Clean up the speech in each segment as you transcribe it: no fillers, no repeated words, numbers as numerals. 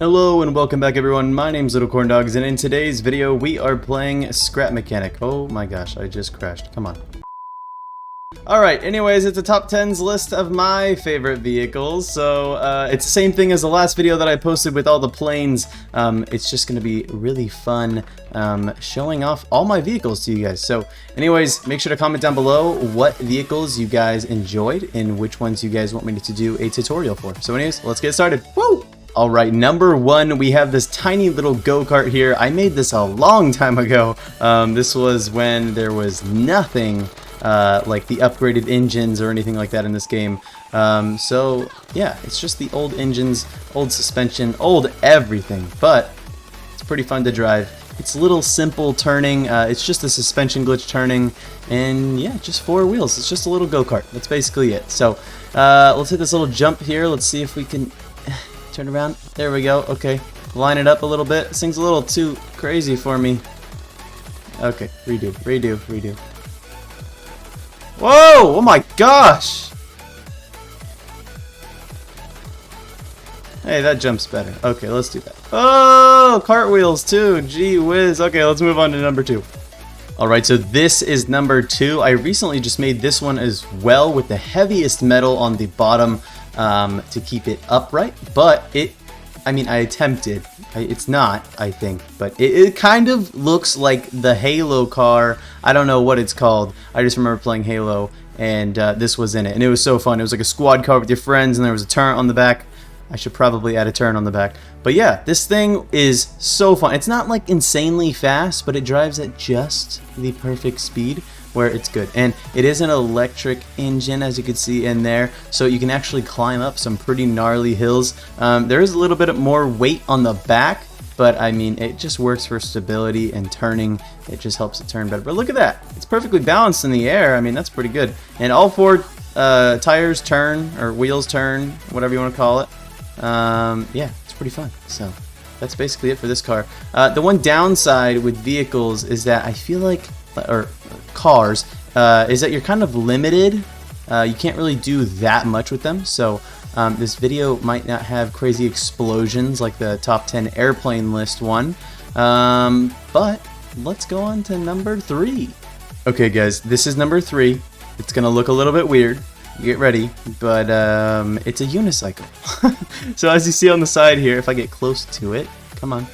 Hello and welcome back everyone, my name's LittleCornDogs and in today's video we are playing Scrap Mechanic. Oh my gosh, I just crashed, come on. Alright, anyways, it's a top 10s list of my favorite vehicles, so it's the same thing as the last video that I posted with all the planes. It's just going to be really fun showing off all my vehicles to you guys. So anyways, make sure to comment down below what vehicles you guys enjoyed and which ones you guys want me to do a tutorial for. So anyways, let's get started. Woo! Alright, number one, we have this tiny little go-kart here. I made this a long time ago. This was when there was nothing like the upgraded engines or anything like that in this game. So yeah, it's just the old engines, old suspension, old everything, but it's pretty fun to drive. It's little simple turning, it's just a suspension glitch turning, and yeah, just four wheels. It's just a little go-kart. That's basically it. So let's hit this little jump here. Let's see if we can turn around. There we go. Okay, line it up a little bit. This thing's a little too crazy for me. Okay, redo. Whoa! Oh my gosh! Hey, that jumps better. Okay, let's do that. Oh, cartwheels too. Gee whiz. Okay, let's move on to number two. Alright, so this is number two. I recently just made this one as well with the heaviest metal on the bottom to keep it upright, but I attempted. It's not, I think, but it kind of looks like the Halo car. I don't know what it's called. I just remember playing Halo, and this was in it, and it was so fun. It was like a squad car with your friends, and there was a turret on the back. I should probably add a turn on the back. But yeah, this thing is so fun. It's not like insanely fast, but it drives at just the perfect speed where it's good. And it is an electric engine, as you can see in there, so you can actually climb up some pretty gnarly hills. There is a little bit more weight on the back, but I mean, it just works for stability and turning. It just helps it turn better. But look at that. It's perfectly balanced in the air. I mean, that's pretty good. And all four tires turn, or wheels turn, whatever you want to call it. Yeah, it's pretty fun. So that's basically it for this car. The one downside with vehicles is that I feel like, or cars, is that you're kind of limited. You can't really do that much with them. So this video might not have crazy explosions like the top 10 airplane list one. But let's go on to number three. Okay guys, this is number three. It's gonna look a little bit weird. Get ready, but it's a unicycle. So as you see on the side here, if I get close to it, come on,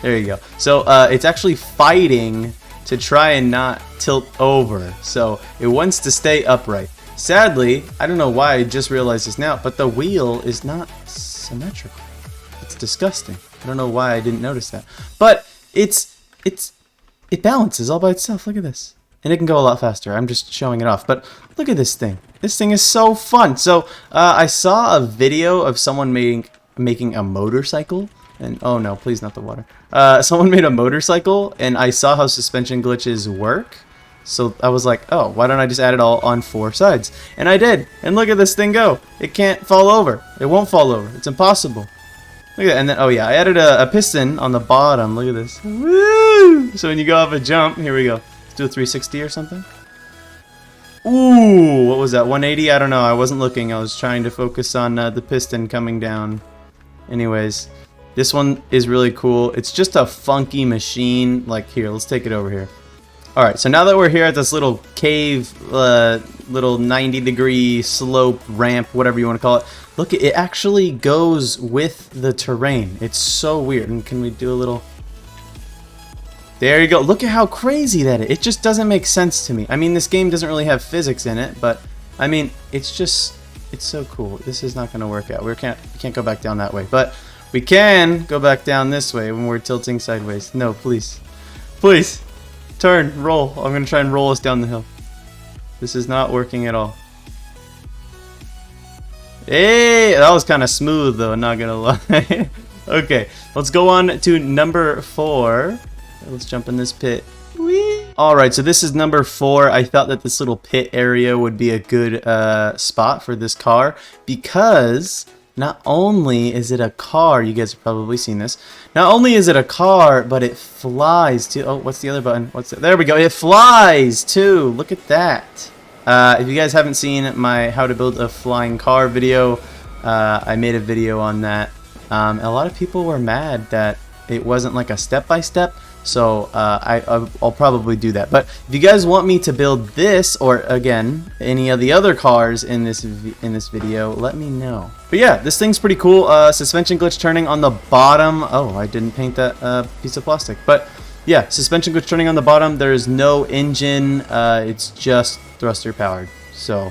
there you go. So it's actually fighting to try and not tilt over, so it wants to stay upright. Sadly, I don't know why I just realized this now, but the wheel is not symmetrical. It's disgusting. I don't know why I didn't notice that, but it balances all by itself. Look at this. And it can go a lot faster. I'm just showing it off. But look at this thing. This thing is so fun. So I saw a video of someone making a motorcycle. And oh no, please not the water. Someone made a motorcycle, and I saw how suspension glitches work. So I was like, oh, why don't I just add it all on four sides? And I did. And look at this thing go. It can't fall over. It won't fall over. It's impossible. Look at that. And then, oh yeah, I added a piston on the bottom. Look at this. Woo! So when you go off a jump, here we go. Do a 360 or something. Ooh, what was that, 180? I don't know, I wasn't looking. I was trying to focus on the piston coming down. Anyways, this one is really cool. It's just a funky machine. Like, here, let's take it over here. Alright, so now that we're here at this little cave, little 90-degree slope, ramp, whatever you want to call it, look, it actually goes with the terrain. It's so weird. And can we do a little... There you go. Look at how crazy that is. It just doesn't make sense to me. I mean, this game doesn't really have physics in it, but I mean, it's so cool. This is not going to work out. We can't go back down that way, but we can go back down this way when we're tilting sideways. No, please. Please. Turn, roll. I'm going to try and roll us down the hill. This is not working at all. Hey, that was kind of smooth though, not going to lie. Okay, let's go on to number four. Let's jump in this pit. Alright, so this is number four. I thought that this little pit area would be a good spot for this car because not only is it a car, you guys have probably seen this, not only is it a car, but it flies too. Oh, what's the other button? There we go. It flies too. Look at that. If you guys haven't seen my how to build a flying car video, I made a video on that. A lot of people were mad that it wasn't like a step-by-step, so I'll probably do that. But if you guys want me to build this, or again any of the other cars in this video, let me know. But yeah, this thing's pretty cool. Suspension glitch turning on the bottom. Oh, I didn't paint that piece of plastic. But yeah, suspension glitch turning on the bottom. There's no engine. It's just thruster powered. So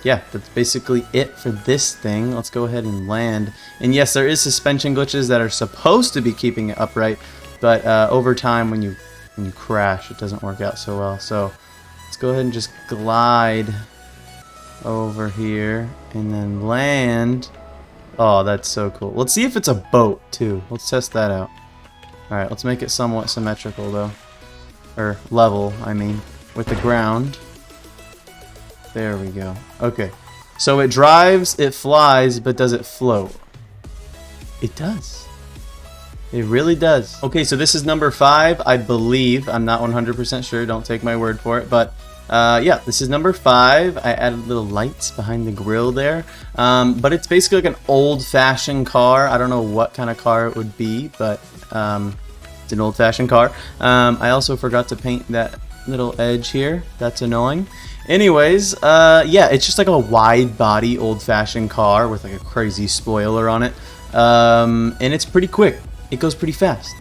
yeah, that's basically it for this thing. Let's go ahead and land. And yes, there is suspension glitches that are supposed to be keeping it upright, but over time when you crash, it doesn't work out so well. So let's go ahead and just glide over here and then land. Oh, that's so cool. Let's see if it's a boat too. Let's test that out. Alright, let's make it somewhat symmetrical though. Or level, I mean, with the ground. There we go. Okay. So it drives, it flies, but does it float? It does. It really does. Okay, so this is number 5, I believe. I'm not 100% sure. Don't take my word for it. But yeah, this is number 5. I added little lights behind the grill there. But it's basically like an old-fashioned car. I don't know what kind of car it would be, but it's an old-fashioned car. I also forgot to paint that little edge here. That's annoying. Anyways, yeah, it's just like a wide body old-fashioned car with like a crazy spoiler on it. And it's pretty quick. It goes pretty fast.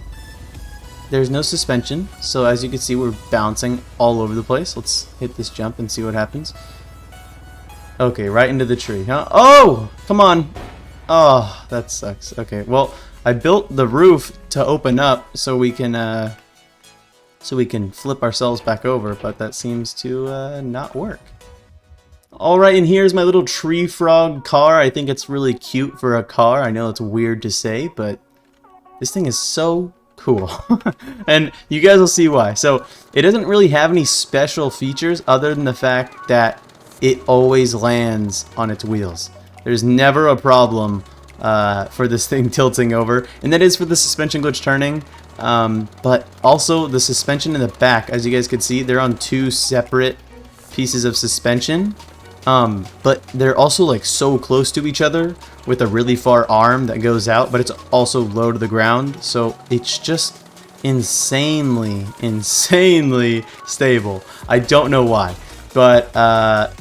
There's no suspension, so as you can see, we're bouncing all over the place. Let's hit this jump and see what happens. Okay, right into the tree, huh? Oh, come on. Oh, that sucks. Okay, well, I built the roof to open up so we can flip ourselves back over, but that seems to not work. Alright, and here's my little tree frog car. I think it's really cute for a car. I know it's weird to say, but this thing is so cool. And you guys will see why. So it doesn't really have any special features other than the fact that it always lands on its wheels. There's never a problem for this thing tilting over, and that is for the suspension glitch turning. But also the suspension in the back, as you guys can see, they're on 2 separate pieces of suspension. But they're also like so close to each other with a really far arm that goes out, but it's also low to the ground, so it's just insanely stable. I don't know why, but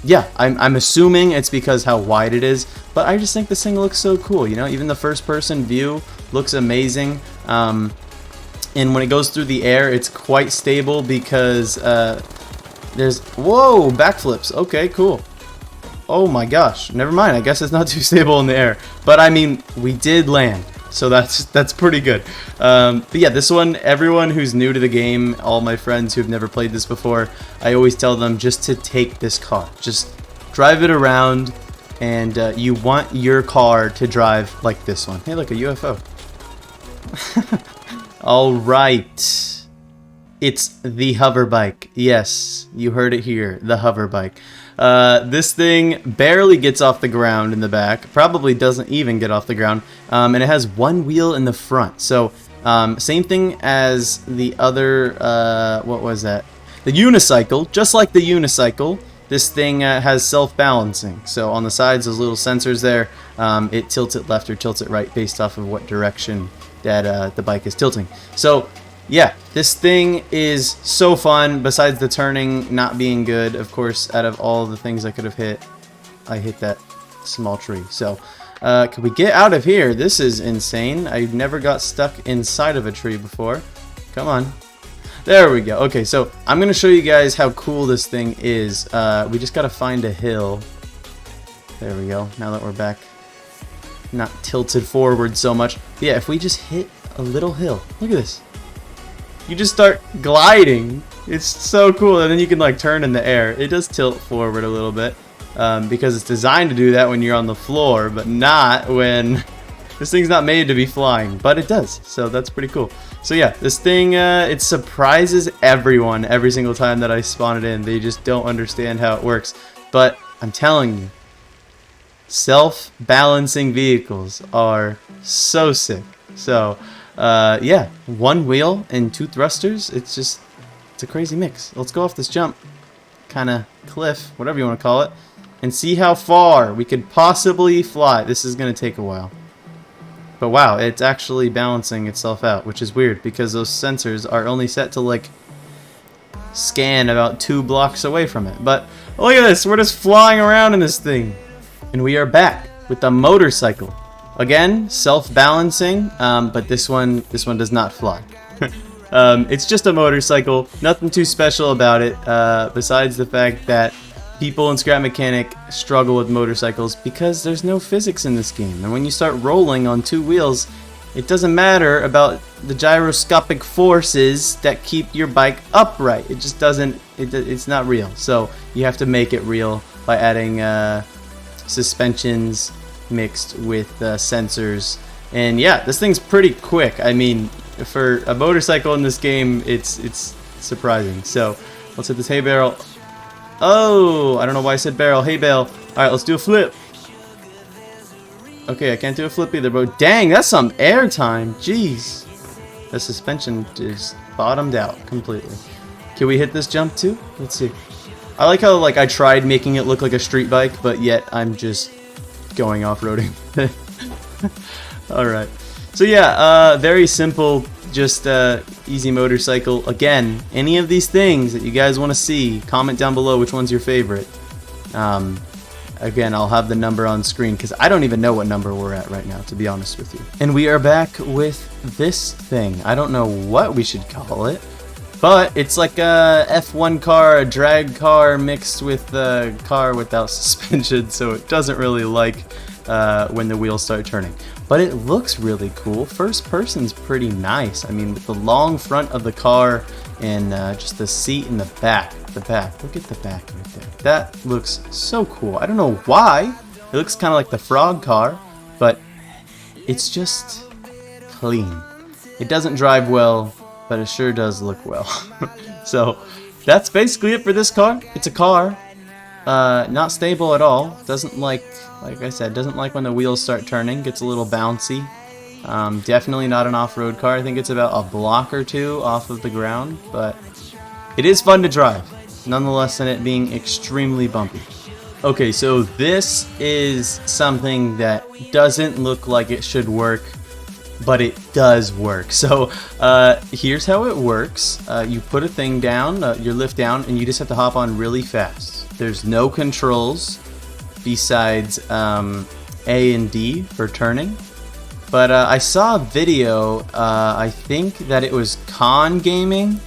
yeah, I'm assuming it's because how wide it is, but I just think this thing looks so cool, you know. Even the first person view looks amazing. And when it goes through the air, it's quite stable because there's, whoa, backflips. Okay, cool. Oh my gosh, never mind. I guess it's not too stable in the air. But I mean, we did land, so that's pretty good. But yeah, this one, everyone who's new to the game, all my friends who've never played this before, I always tell them just to take this car. Just drive it around, and you want your car to drive like this one. Hey, look, a UFO. Alright. It's the hover bike. Yes, you heard it here, the hover bike. This thing barely gets off the ground in the back, probably doesn't even get off the ground, and it has 1 wheel in the front. So, same thing as the other, what was that? The Unicycle. Just like the Unicycle, this thing has self-balancing. So on the sides, those little sensors there, it tilts it left or tilts it right based off of what direction that the bike is tilting. So yeah, this thing is so fun. Besides the turning not being good, of course, out of all the things I could have hit, I hit that small tree. So can we get out of here? This is insane. I never got stuck inside of a tree before. Come on. There we go. Okay, so I'm gonna show you guys how cool this thing is. We just gotta find a hill. There we go. Now that we're back, not tilted forward so much. But yeah, if we just hit a little hill, look at this. You just start gliding. It's so cool, and then you can like turn in the air. It does tilt forward a little bit because it's designed to do that when you're on the floor, but not when this thing's not made to be flying. But it does, so that's pretty cool. So yeah, this thing it surprises everyone every single time that I spawn it in. They just don't understand how it works. But I'm telling you, self-balancing vehicles are so sick. So yeah, 1 wheel and 2 thrusters. It's a crazy mix. Let's go off this jump, kind of cliff, whatever you want to call it, and see how far we could possibly fly. This is going to take a while, But wow, it's actually balancing itself out, which is weird because those sensors are only set to like scan about 2 blocks away from it. But look at this, we're just flying around in this thing. And we are back with the motorcycle. Again, self-balancing, but this one does not fly. It's just a motorcycle, nothing too special about it, besides the fact that people in Scrap Mechanic struggle with motorcycles because there's no physics in this game. And when you start rolling on 2 wheels, it doesn't matter about the gyroscopic forces that keep your bike upright. It just doesn't, it's not real. So you have to make it real by adding suspensions mixed with sensors. And yeah, this thing's pretty quick. I mean, for a motorcycle in this game, it's surprising. So let's hit this hay barrel. Oh, I don't know why I said barrel. Hay bale. Alright, let's do a flip. Okay, I can't do a flip either, but dang, that's some air time. Jeez. The suspension is bottomed out completely. Can we hit this jump too? Let's see. I like how I tried making it look like a street bike, but yet I'm just going off-roading. Alright. So yeah, very simple, just easy motorcycle. Again, any of these things that you guys want to see, comment down below which one's your favorite. Again, I'll have the number on screen because I don't even know what number we're at right now, to be honest with you. And we are back with this thing. I don't know what we should call it, but it's like a F1 car, a drag car mixed with a car without suspension, so it doesn't really like when the wheels start turning. But it looks really cool. First person's pretty nice. I mean, with the long front of the car and just the seat in the back. Look at the back right there. That looks so cool. I don't know why. It looks kind of like the frog car, but it's just clean. It doesn't drive well, but it sure does look well. So that's basically it for this car. It's a car. Not stable at all. Doesn't like I said, doesn't like when the wheels start turning. Gets a little bouncy. Definitely not an off-road car. I think it's about a block or 2 off of the ground, but it is fun to drive, nonetheless, in it being extremely bumpy. Okay, so this is something that doesn't look like it should work, but it does work. So here's how it works. You put a thing down, your lift down, and you just have to hop on really fast. There's no controls besides A and D for turning. But I saw a video, I think that it was Con Gaming,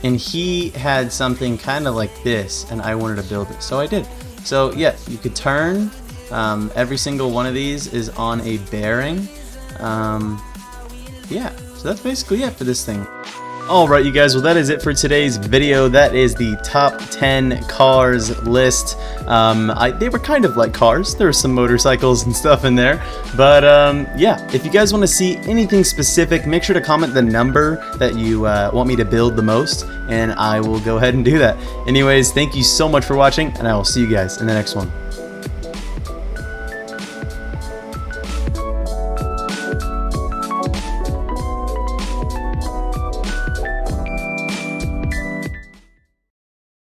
and he had something kind of like this, and I wanted to build it, so I did. So yeah, you could turn. Every single one of these is on a bearing. Yeah, so that's basically it for this thing. Alright you guys, well that is it for today's video. That is the top 10 cars list. They were kind of like cars. There were some motorcycles and stuff in there. But yeah, if you guys want to see anything specific, make sure to comment the number that you want me to build the most, and I will go ahead and do that. Anyways, thank you so much for watching, and I will see you guys in the next one.